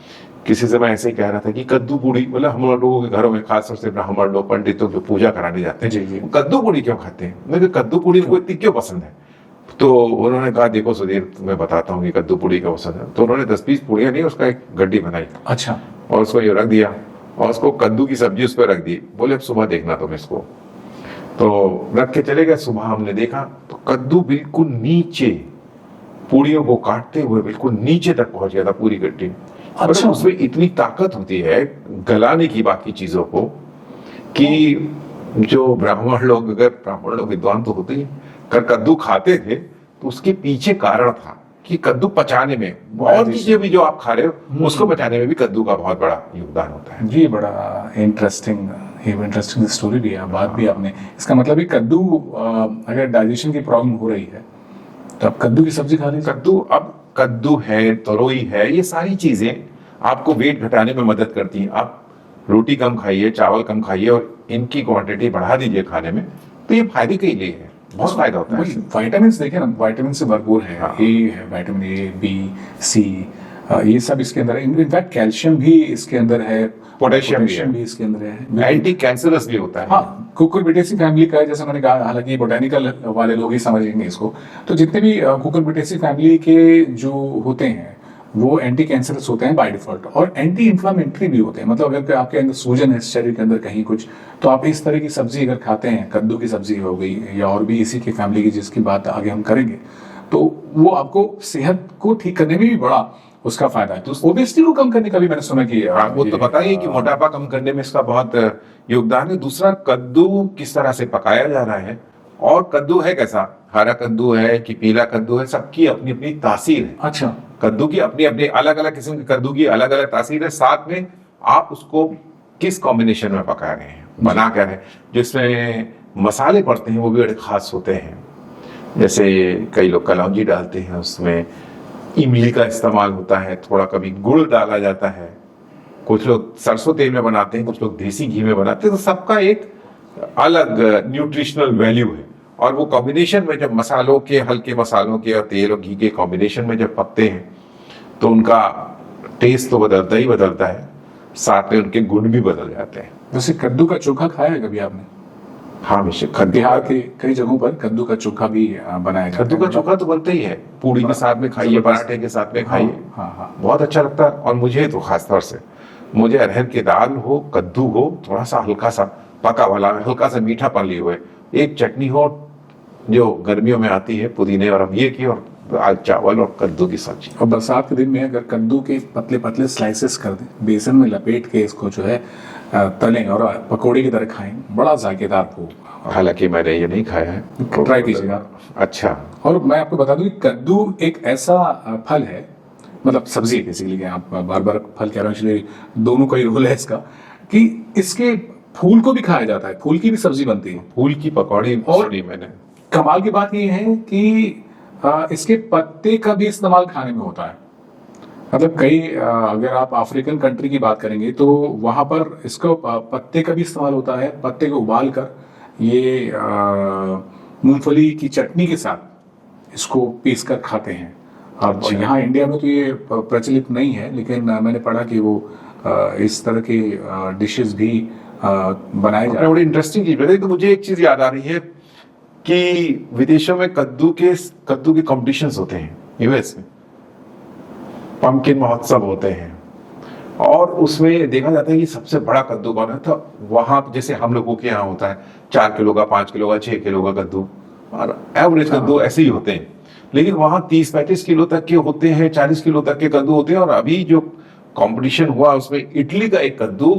किसी से मैं ऐसे ही कह रहा था कि कद्दू पूड़ी, मतलब हम लोगों के घरों में खासतौर से ब्राह्मण लोग, पंडितों की पूजा कराने जाते हैं, जी, जी। कद्दू पूड़ी क्यों खाते हैं? मैं कहा, कद्दू पूड़ी को इतनी क्यों पसंद है? तो उन्होंने कहा, देखो सुधीर तुम्हें बताता हूँ कि कद्दू पूड़ी क्यों पसंद है। तो उन्होंने 10-20 पूड़ियां नहीं, उसका एक गड्डी बनाई। अच्छा। और उसको ये रख दिया, और उसको कद्दू की सब्जी उस पर रख दी। बोले अब सुबह देखना तुम इसको। तो रख के चले गए। सुबह हमने देखा तो कद्दू बिल्कुल नीचे, पूड़ियों को काटते हुए बिल्कुल नीचे तक पहुंच गया था पूरी गड्डी। अच्छा। मतलब उसमें इतनी ताकत होती है गलाने की बाकी चीजों को, कि जो ब्राह्मण लोग, अगर ब्राह्मण लोग विद्वान तो होते ही, अगर कद्दू खाते थे तो उसके पीछे कारण था कि कद्दू पचाने में, बहुत चीजें भी जो आप खा रहे हो उसको पचाने में भी कद्दू का बहुत बड़ा योगदान होता है। जी, बड़ा इंटरेस्टिंग स्टोरी भी है, बात भी आपने। इसका मतलब है कद्दू अगर डाइजेशन की प्रॉब्लम हो रही है तो आप कद्दू की सब्जी खा लीजिए। कद्दू है, तरोई है, ये सारी चीजें आपको वेट घटाने में मदद करती हैं। आप रोटी कम खाइए, चावल कम खाइए, और इनकी क्वांटिटी बढ़ा दीजिए खाने में, तो ये फायदे के लिए है, बहुत फायदा होता है। विटामिन देखिए ना, विटामिन से भरपूर है। हाँ। ए है, विटामिन ए, बी, सी, ये सब इसके अंदर है। इनफैक्ट कैल्शियम भी इसके अंदर है, पोटेशियम भी इसके अंदर है, एंटी कैंसरस भी होता है। हाँ, कुकुरबिटेसी फैमिली का है, जैसे मैंने कहा। हालांकि बोटेनिकल वाले लोग ही समझेंगे इसको। तो जितने भी कुकुरबिटेसी फैमिली के जो होते हैं वो एंटी कैंसरस होते हैं बाय डिफॉल्ट, और एंटी इंफ्लामेटरी भी होते हैं। मतलब अगर आपके अंदर सूजन है शरीर के अंदर कहीं कुछ, तो आप इस तरह की सब्जी अगर खाते हैं, कद्दू की सब्जी हो गई या और भी इसी की फैमिली की, जिसकी बात आगे हम करेंगे, तो वो आपको सेहत को ठीक करने में भी बड़ा उसका फायदा है। तो ओबेसिटी को कम करने का भी मैंने सुना कि वो तो पता ही है कि मोटापा कम करने में इसका बहुत योगदान है। दूसरा, कद्दू किस तरह से पकाया जा रहा है, और कद्दू है कैसा, हरा कद्दू है कि पीला कद्दू है, सबकी अपनी अपनी तासीर है। अच्छा। कद्दू की अपनी अपनी अलग अलग किस्म के कद्दू की अलग अलग तासीर है। साथ में आप उसको किस कॉम्बिनेशन में पका रहे हैं, बना कर है, जिसमें मसाले पड़ते हैं वो भी बड़े खास होते हैं। जैसे कई लोग कलौंजी डालते हैं, उसमें इमली का इस्तेमाल होता है, थोड़ा कभी गुड़ डाला जाता है, कुछ लोग सरसों तेल में बनाते हैं, कुछ लोग देसी घी में बनाते हैं। तो सबका एक अलग न्यूट्रिशनल वैल्यू है। और वो कॉम्बिनेशन में जब मसालों के, हल्के मसालों के और तेल और घी के कॉम्बिनेशन में जब पकते हैं तो उनका टेस्ट तो बदलता ही बदलता है, साथ में उनके गुण भी बदल जाते हैं। वैसे कद्दू का चोखा खाया है कभी आपने? हाँ, बिहार के कई जगहों पर कद्दू का चोखा भी बनाया जाता है। कद्दू का चोखा तो बनता ही है, पूड़ी के साथ में खाइए, पराठे के साथ में खाइए। हाँ। बहुत अच्छा लगता है। और मुझे तो खासतौर से, मुझे अरहर की दाल हो, कद्दू हो, थोड़ा सा हल्का सा पका वाला, हल्का सा मीठापन लिए हुए, एक चटनी हो जो गर्मियों में आती है, पुदीने और अमये की, और दाल चावल और कद्दू की सब्जी। और बरसात के दिन में अगर कद्दू के पतले पतले स्लाइसेस कर दें, बेसन में लपेट के इसको जो है तलें और पकौड़े की तरह खाएं, बड़ा जायकेदार हो। हालांकि मैंने ये नहीं खाया है, ट्राई कीजिएगा। अच्छा। और मैं आपको बता दूं कि कद्दू एक ऐसा फल है, मतलब सब्जी है बेसिकली, आप बार बार फल कह रहे हैं इसलिए दोनों का ही रोल है इसका, कि इसके फूल को भी खाया जाता है, फूल की भी सब्जी बनती है, फूल की पकौड़ी सुनी मैंने। कमाल की बात ये है कि इसके पत्ते का भी इस्तेमाल खाने में होता है। मतलब कई अगर आप अफ्रीकन कंट्री की बात करेंगे तो वहां पर इसको पत्ते का भी इस्तेमाल होता है। पत्ते को उबाल कर ये मूंगफली की चटनी के साथ इसको पीस कर खाते हैं। अब अच्छा। यहाँ इंडिया में तो ये प्रचलित नहीं है, लेकिन मैंने पढ़ा कि वो इस तरह के डिशेस भी बनाए जा रहे हैं। बड़ी इंटरेस्टिंग चीज है। तो मुझे एक चीज याद आ रही है कि विदेशों में कद्दू के कॉम्पिटिशन्स होते हैं, यूएस में पंपकिन महोत्सव होते हैं, और उसमें देखा जाता है कि सबसे बड़ा कद्दू कौन है। तो वहां जैसे हम लोगों के यहाँ होता है 4 किलो का, 5 किलो का, 6 किलो का कद्दू, और एवरेज कद्दू ऐसे ही होते हैं। लेकिन वहां 30-35 किलो तक के होते हैं, 40 किलो तक के कद्दू होते हैं। और अभी जो कंपटीशन हुआ उसमें इटली का एक कद्दू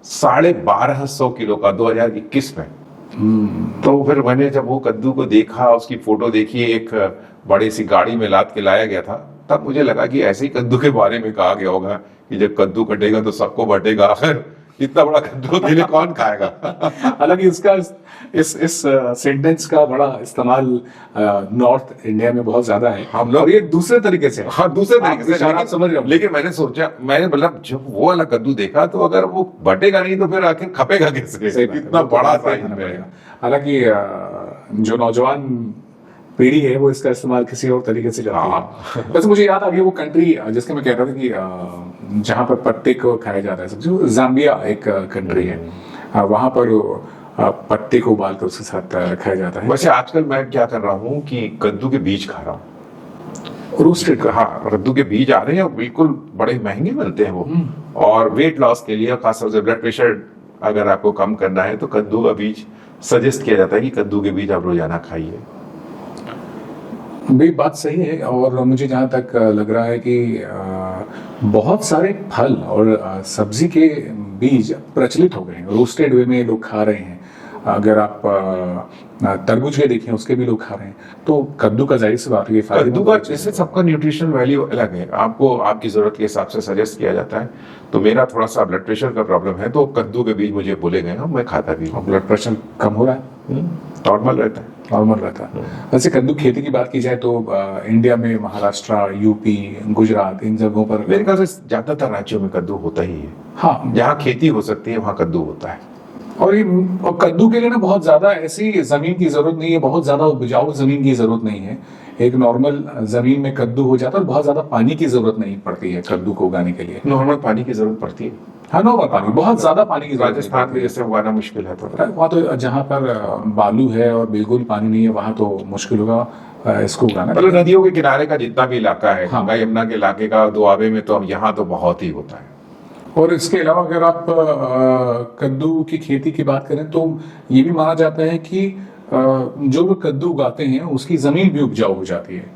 1250 किलो का 2021 में। तो फिर मैंने जब वो कद्दू को देखा, उसकी फोटो देखी, एक बड़ी सी गाड़ी में लाद के लाया गया था, तब मुझे लगा कि ऐसे ही कद्दू के बारे में कहा गया होगा कि जब कद्दू कटेगा तो सबको बटेगा। आखिर इतना बड़ा कद्दू अकेले कौन खाएगा? हालांकि इसका इस सेंटेंस का बड़ा इस्तेमाल नॉर्थ इंडिया में बहुत ज्यादा है, हम लोग और ये दूसरे तरीके से है। हाँ, दूसरे तरीके से इशारा आप समझ रहे हो। लेकिन मैंने सोचा, मैंने मतलब जब वो वाला कद्दू देखा तो अगर वो बटेगा नहीं तो फिर आखिर खपेगा कैसे? सही बात है, इतना वो तो बड़ा बात साइज मानना में। पड़ेगा। हालांकि जो नौजवान पीढ़ी है वो इसका इस्तेमाल किसी और तरीके से करती है। वैसे मुझे याद आ गया वो कंट्री जिसके मैं कह रहा था कि जहाँ पर पत्ते को खाया जाता है सब्जी, जाम्बिया एक कंट्री है, वहां पर पत्ते को उबाल कर उसके साथ खाया जाता है। वैसे आजकल मैं क्या कर रहा हूँ कि कद्दू के बीज खा रहा हूँ। रोस्टेड का। हाँ, कद्दू के बीज आ रहे हैं, बिल्कुल बड़े महंगे मिलते हैं वो। और वेट लॉस के लिए, खासतौर से ब्लड प्रेशर अगर आपको कम करना है तो कद्दू का बीज सजेस्ट किया जाता है कि कद्दू के बीज आप रोजाना खाइए। भी बात सही है, और मुझे जहाँ तक लग रहा है कि बहुत सारे फल और सब्जी के बीज प्रचलित हो गए हैं, रोस्टेड वे में लोग खा रहे हैं। अगर आप तरबूज के देखें उसके भी लोग खा रहे हैं, तो कद्दू का जाहिर सी बात है कद्दू का जैसे सबका न्यूट्रिशन वैल्यू अलग है, आपको आपकी जरूरत के हिसाब से सजेस्ट किया जाता है। तो मेरा थोड़ा सा ब्लड प्रेशर का प्रॉब्लम है, तो कद्दू के बीज मुझे बोले गए हैं, मैं खाता भी हूँ। ब्लड प्रेशर कम हो रहा है, नॉर्मल रहता है। नॉर्मल रहता है। वैसे कद्दू खेती की बात की जाए तो इंडिया में महाराष्ट्र, यूपी, गुजरात, इन जगहों पर मेरे ख्याल से ज्यादातर राज्यों में कद्दू होता ही है। हाँ, जहाँ खेती हो सकती है वहाँ कद्दू होता है। और कद्दू के लिए ना बहुत ज्यादा ऐसी जमीन की जरूरत नहीं है, बहुत ज्यादा उपजाऊ जमीन की जरूरत नहीं है। एक नॉर्मल जमीन में कद्दू हो जाता है, और बहुत ज्यादा पानी की जरूरत नहीं पड़ती है कद्दू को उगाने के लिए। नॉर्मल पानी की जरूरत पड़ती है। हाँ, नॉर्मल पानी, बहुत ज्यादा पानी की जरूरत नहीं राजस्थान में पड़ती है। जैसे उगाना मुश्किल है थोड़ा। वहाँ तो जहाँ पर बालू है और बिल्कुल पानी नहीं है, वहाँ तो मुश्किल होगा इसको उगाना। मतलब नदियों के किनारे का जितना भी इलाका है, हाँ। गंगा यमुना के इलाके का, दुआबे में तो यहाँ तो बहुत ही होता है। और इसके अलावा अगर आप कद्दू की खेती की बात करें तो ये भी माना जाता है कि जो भी कद्दू उगाते हैं उसकी जमीन भी उपजाऊ हो जाती है।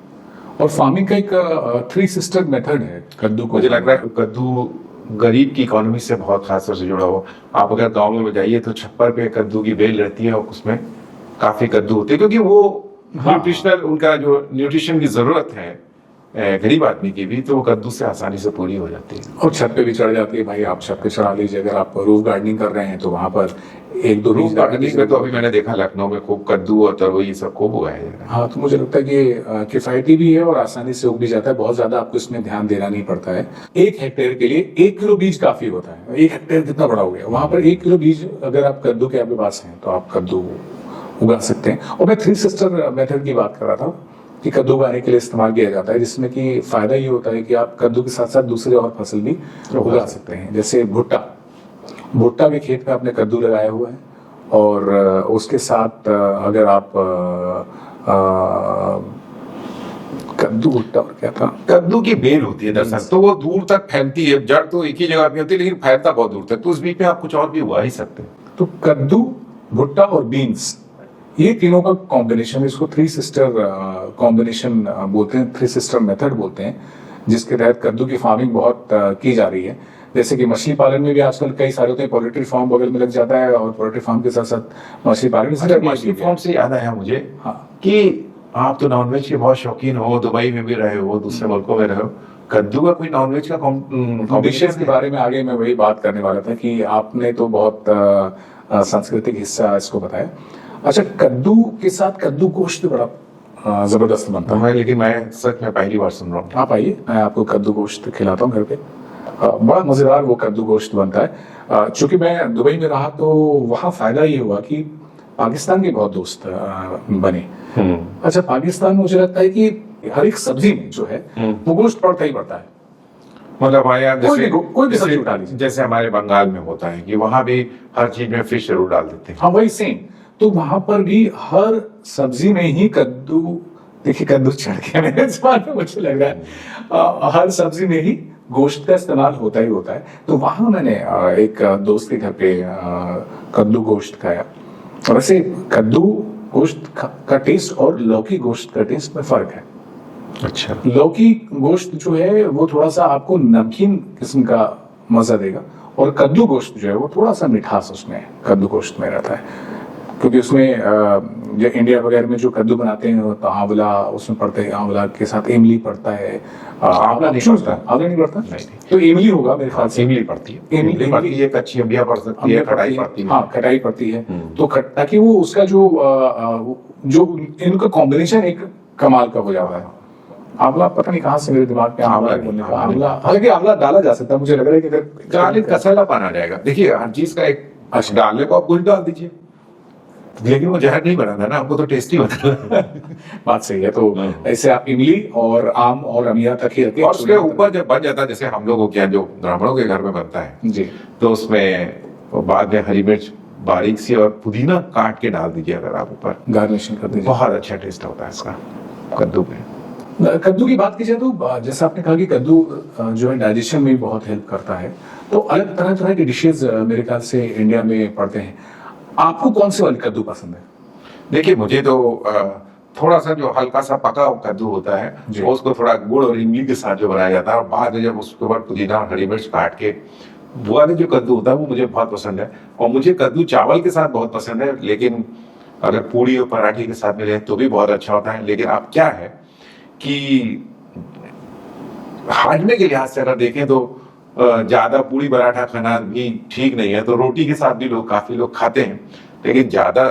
और फार्मिंग का एक 3 सिस्टर मेथड है कद्दू को। मुझे लग रहा है कद्दू गरीब की इकोनॉमी से बहुत खास तौर से जुड़ा हो। आप अगर गाँव में जाइए तो छप्पर पे कद्दू की बेल रहती है और उसमें काफी कद्दू होते हैं, क्योंकि वो न्यूट्रिशनल, उनका जो न्यूट्रिशन की जरूरत है गरीब आदमी की भी, तो वो कद्दू से आसानी से पूरी हो जाती है। और छत पे भी चढ़ जाती है भाई, आप छत पे चढ़ा लीजिए। अगर आप रूफ गार्डनिंग कर रहे हैं तो वहां पर 1-2 रूफ गार्डनिंग में तो अभी मैंने देखा लखनऊ में खूब कद्दू और तरोई ये सब खूब उगाया जा रहा है। हाँ, तो मुझे लगता है कि किफायती भी है और आसानी से उग भी जाता है। बहुत ज्यादा आपको इसमें ध्यान देना नहीं पड़ता है। 1 हेक्टेयर के लिए 1 किलो बीज काफी होता है। 1 हेक्टेयर कितना बड़ा हो गया, वहां पर 1 किलो बीज अगर आप कद्दू के आपके पास है तो आप कद्दू उगा सकते हैं। और मैं 3 सिस्टर मेथड की बात कर रहा था कि कद्दू उगाने के लिए इस्तेमाल किया जाता है, जिसमें कि फायदा ये होता है कि आप कद्दू के साथ साथ दूसरे और फसल भी उगा सकते हैं। जैसे भुट्टा के खेत में आपने कद्दू लगाया हुआ है, और उसके साथ अगर आप कद्दू, भुट्टा और क्या था, कद्दू की बेल होती है दरअसल, तो वो दूर तक फैलती है। जड़ तो एक ही जगह पे होती है लेकिन फैलता बहुत दूर तक, तो उस बीच में आप कुछ और भी उगा ही सकते हैं। तो कद्दू, भुट्टा और बीन्स, ये तीनों का कॉम्बिनेशन, इसको 3 सिस्टर कॉम्बिनेशन बोलते हैं, 3 सिस्टर मेथड बोलते हैं, जिसके तहत कद्दू की फार्मिंग बहुत की जा रही है। जैसे कि मछली पालन में भी आजकल कई सारे होते हैं, पोल्ट्री फार्म बगल में लग जाता है, और पोल्ट्री फार्म के साथ साथ मछली पालन। मछली फार्म से याद आया मुझे कि आप तो नॉनवेज के बहुत शौकीन हो, दुबई में भी रहे हो, दूसरे मुल्कों में रहे हो, कद्दू का कोई नॉनवेज का डिशेस के बारे में आगे मैं वही बात करने वाला था कि आपने तो बहुत सांस्कृतिक हिस्सा इसको बताया। अच्छा, कद्दू के साथ कद्दू गोश्त बड़ा जबरदस्त बनता है। लेकिन मैं सच में पहली बार सुन रहा हूँ। आप आइए, मैं आपको कद्दू गोश्त खिलाता हूँ घर पे। बड़ा मजेदार वो कद्दू गोश्त बनता है। चूंकि मैं दुबई में रहा तो वहाँ फायदा ये हुआ कि पाकिस्तान के बहुत दोस्त बने। अच्छा, पाकिस्तान में मुझे लगता है कि हर एक सब्जी में जो है वो गोश्त पड़ता ही पड़ता है। मतलब हमारे यहाँ कोई भी सब्जी उठा लीजिए, जैसे हमारे बंगाल में होता है कि वहाँ भी हर चीज में फिश जरूर डाल देते हैं। हाँ, वही सेम। तो वहां पर भी हर सब्जी में ही कद्दू, देखिए कद्दू चढ़ गया मेरे ज़बान में, मुझे लग रहा है हर सब्जी में ही गोश्त का इस्तेमाल होता ही होता है। तो वहां मैंने एक दोस्त के घर पे कद्दू गोश्त खाया। और वैसे कद्दू गोश्त का टेस्ट और लौकी गोश्त का टेस्ट में फर्क है। अच्छा, लौकी गोश्त जो है वो थोड़ा सा आपको नमकीन किस्म का मजा देगा, और कद्दू गोश्त जो है वो थोड़ा सा मिठास उसमें कद्दू गोश्त में रहता है, क्योंकि उसमें जो इंडिया वगैरह में जो कद्दू बनाते हैं तो आंवला उसमें पड़ता है, आंवला के साथ इमली पड़ता है। आंवला नहीं पड़ता। आंवला नहीं पड़ता? नहीं। तो इमली होगा मेरे ख्याल से। इमली पड़ती है, इमली पड़ती है, कच्ची अम्बिया पड़ सकती है, खटाई पड़ती है। हाँ, खटाई पड़ती है। तो ताकि वो उसका जो इनका कॉम्बिनेशन एक कमाल का हो जाता है। आंवला पता नहीं कहाँ से मेरे दिमाग में आंवला बोलने का, आंवला, हालांकि आंवला डाला जा सकता है, मुझे लग रहा है कि अगर गार्लिक कसैला पाना जाएगा। देखिए हर चीज का एक डालने को आप कुछ डाल दीजिए, लेकिन वो जहर नहीं बनाना ना, हमको तो टेस्टी बनाना। बात सही है। तो ऐसे आप इमली और आम और अमिया तक ही रखिए, और उसके ऊपर जब बन जाता है, जैसे हम लोगों के यहाँ जो ब्राह्मणों के घर में बनता है जी, तो उसमें बाद में हरी मिर्च बारीक सी और पुदीना काट के डाल दीजिए अगर आप ऊपर, गार्निशिंग कर दीजिए। बहुत अच्छा टेस्ट होता है इसका कद्दू में। कद्दू की बात की जाए तो जैसे आपने कहा कि कद्दू जो है डाइजेशन में भी बहुत हेल्प करता है, तो अलग तरह तरह के डिशेज मेरे ख्याल से इंडिया में पड़ते हैं। आपको कौन से वाले कद्दू पसंद है? देखिए मुझे तो थोड़ा सा जो हल्का सा पका हुआ कद्दू होता है, उसको थोड़ा गुड़ और इमली के साथ जो बनाया जाता है, और बाद में जब उसके ऊपर पुदीना और हरी मिर्च काट के वो वाले जो कद्दू होता है वो मुझे बहुत पसंद है। और मुझे कद्दू चावल के साथ बहुत पसंद है, लेकिन अगर पूड़ी और पराठे के साथ मिले तो भी बहुत अच्छा होता है। लेकिन अब क्या है कि हाजमे के लिहाज से अगर देखें तो ज्यादा पूड़ी पराठा खाना भी ठीक नहीं है, तो रोटी के साथ भी काफी लोग खाते हैं, लेकिन ज्यादा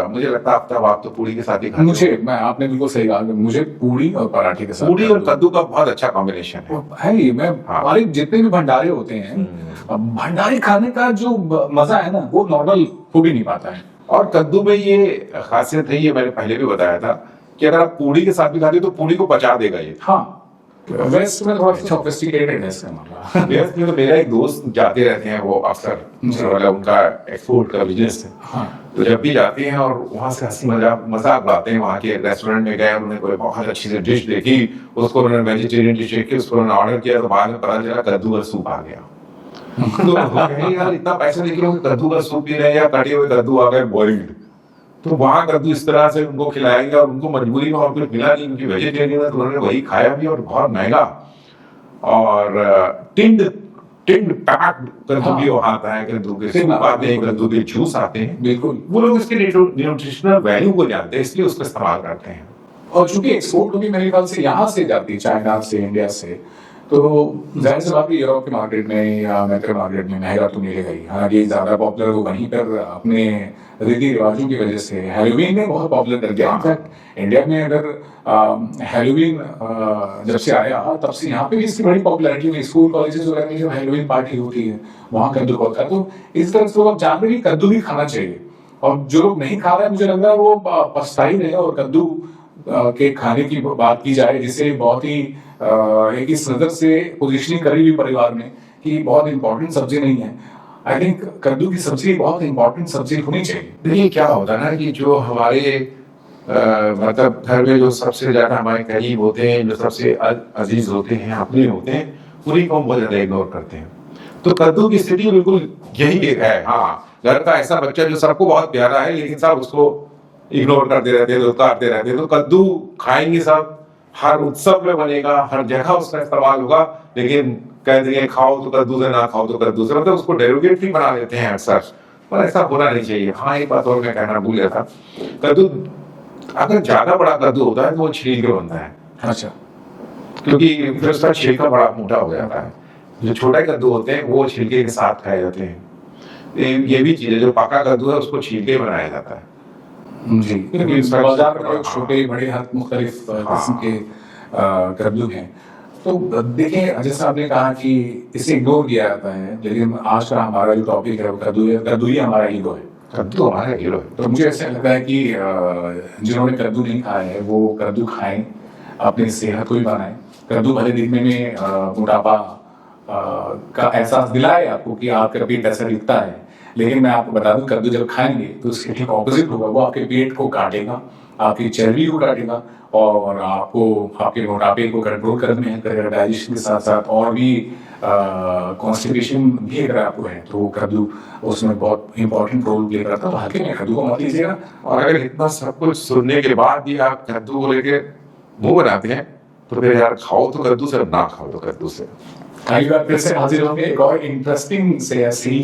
मुझे लगता है आफ्ताब आप तो पूड़ी के साथ ही खाते हैं। आपने बिल्कुल सही कहा, मुझे पूड़ी और पराठे के साथ, पूड़ी और कद्दू का बहुत अच्छा कॉम्बिनेशन है ही। हमारे जितने भी भंडारे होते हैं, भंडारे खाने का जो मजा है ना, वो नॉर्मल हो भी नहीं पाता है। और कद्दू में ये खासियत है, ये मैंने पहले भी बताया था कि अगर आप पूड़ी के साथ भी खाते हो तो पूड़ी को पचा देगा ये। हाँ, वेस्ट में थोड़ा सोफिस्टिकेटेड है इसका मामला। वेस्ट में तो मेरा एक दोस्त जाते रहते हैं, वो अक्सर मतलब उनका एक्सपोर्ट का बिजनेस है। हाँ। तो जब भी जाते हैं और वहां से हंसी मजाक उड़ाते हैं, वहां के रेस्टोरेंट में गए, उन्होंने कोई बहुत अच्छी सी डिश देखी, उसको उन्होंने वेजिटेरियन डिश देखी, उसको उन्होंने ऑर्डर किया, तो बाद में पता चला कद्दू का सूप आ गया। तो कहीं यार इतना पैसा लेके लोग कद्दू का सूप पी रहे हैं, या कटे हुए कद्दू आ गए बॉइल्ड, तो वहां कद्दू इस तरह से उनको खिलाएंगे, और उनको मजबूरी में और कुछ मिला नहीं क्योंकि वेजिटेरियन है, तो उन्होंने वही खाया भी, और बहुत महंगा। और टिंड पैक्ड कद्दू भी आता है, कद्दू के सूप आते हैं, कद्दू के जूस आते हैं। बिल्कुल, वो लोग इसके न्यूट्रिशनल वैल्यू को जानते हैं, इसलिए उसका इस्तेमाल करते हैं। और चूंकि एक्सपोर्ट होगी मेरे ख्याल से यहाँ से जाती है, चाइना से, इंडिया से, तो जाहिर सी बात है यूरोप के मार्केट में या अमेरिकन मार्केट में महंगा तो मिलेगा ही। हालांकि ज्यादा पॉपुलर वो वहीं पर अपने रीति रिवाजों की वजह से हैलोवीन ने बहुत पॉपुलर कर दिया। इनफैक्ट इंडिया में अगर हैलोवीन जब से आया तब से यहाँ पे भी इसकी बड़ी पॉपुलैरिटी हुई। स्कूल कॉलेजेस वगैरह में जो हैलोवीन पार्टी होती है वहाँ कद्दू होता है। तो इस तरह से आप जान रहे कि कद्दू भी खाना चाहिए, और जो लोग नहीं खा रहे हैं मुझे लग रहा है वो पछता ही रहे। और कद्दू के खाने की बात की जाए, जिसे बहुत ही एक इस नजर से पोजीशनिंग करी हुई परिवार में कि बहुत इंपॉर्टेंट सब्जी नहीं है, आई थिंक कद्दू की सब्जी बहुत इंपॉर्टेंट सब्जी होनी चाहिए। देखिए क्या होता है ना कि जो हमारे मतलब घर में जो सबसे ज्यादा हमारे करीब होते हैं, जो सबसे अजीज होते हैं, अपने होते हैं, उन्हीं को हम बहुत ज्यादा इग्नोर करते हैं। तो कद्दू की स्थिति बिल्कुल यही है। हाँ, घर का ऐसा बच्चा जो सबको बहुत प्यारा है, लेकिन सब उसको इग्नोर करते रहते हैं, उतारते रहते हैं। तो कद्दू खाएंगे सब, हर उत्सव में बनेगा, हर जगह उसका इस्तेमाल होगा, लेकिन कह देंगे खाओ तो कद्दू से, ना खाओ तो कद्दू से, मतलब उसको डेरोगेटरी बना देते हैं अक्सर, पर ऐसा होना नहीं चाहिए। हाँ, एक बात और मैं कहना भूल गया था, कद्दू अगर ज्यादा बड़ा कद्दू होता है तो वो छील के बनता है। अच्छा, क्योंकि फिर उसका छिलका बड़ा मोटा हो जाता है। जो छोटे कद्दू होते हैं वो छिलके के साथ खाए जाते हैं। ये भी चीज है, जो पका कद्दू है उसको छील के बनाया जाता है जी, क्योंकि बाजार में छोटे बड़े हर मुख्तलिफ किस्म के कद्दू हैं। तो देखिए, जैसा आपने कहा कि इसे इग्नोर किया जाता है, लेकिन आज का हमारा जो टॉपिक है वो कद्दू है। कद्दू ही हमारा हीरो है। कद्दू हमारा हीरो है। तो मुझे ऐसा लगता है कि जिन्होंने कद्दू नहीं खाया है वो कद्दू खाएं, अपनी सेहत को भी बनाएं। कद्दू भले दिखने में मोटापा का एहसास दिलाए आपको कि आपका पेट ऐसा दिखता है, लेकिन मैं आपको बता दूं कद्दू जब खाएंगे तो उसके ठीक ऑपोजिट होगा। वो आपके पेट को काटेगा, आपकी चर्बी को काटेगा, और आपको आपके मोटापे को कंट्रोल करने में हेल्प करेगा। डाइजेशन के साथ साथ और भी कॉन्स्टिपेशन भी अगर आपको है तो कद्दू उसमें बहुत इंपॉर्टेंट रोल प्ले करता है। हल्के में कद्दू को मत लीजिएगा। और अगर इतना सब कुछ सुनने के बाद भी आप कद्दू को लेके मुंह बनाते हैं तो फिर यार खाओ तो कद्दू से, ना खाओ तो कद्दू से। अगली बार फिर से हाजिर होंगे एक और इंटरेस्टिंग से ऐसी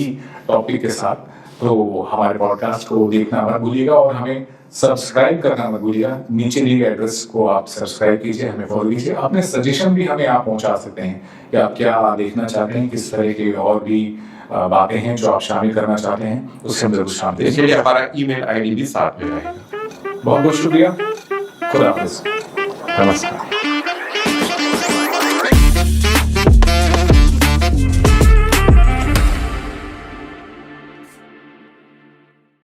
टॉपिक के साथ। तो हमारे पॉडकास्ट को देखना मत भूलिएगा और हमें सब्सक्राइब करना मत भूलिएगा। नीचे दिए गए एड्रेस को आप सब्सक्राइब कीजिए, हमें फॉलो कीजिए। अपने सजेशन भी हमें आप पहुंचा सकते हैं कि आप क्या देखना चाहते हैं, किस तरह की और भी बातें हैं जो आप शामिल करना चाहते हैं, उससे हम जरूर शामिल इसके लिए हमारा ईमेल आईडी भी साथ में रहेगा। बहुत बहुत शुक्रिया। खुदा हाफिज। नमस्कार।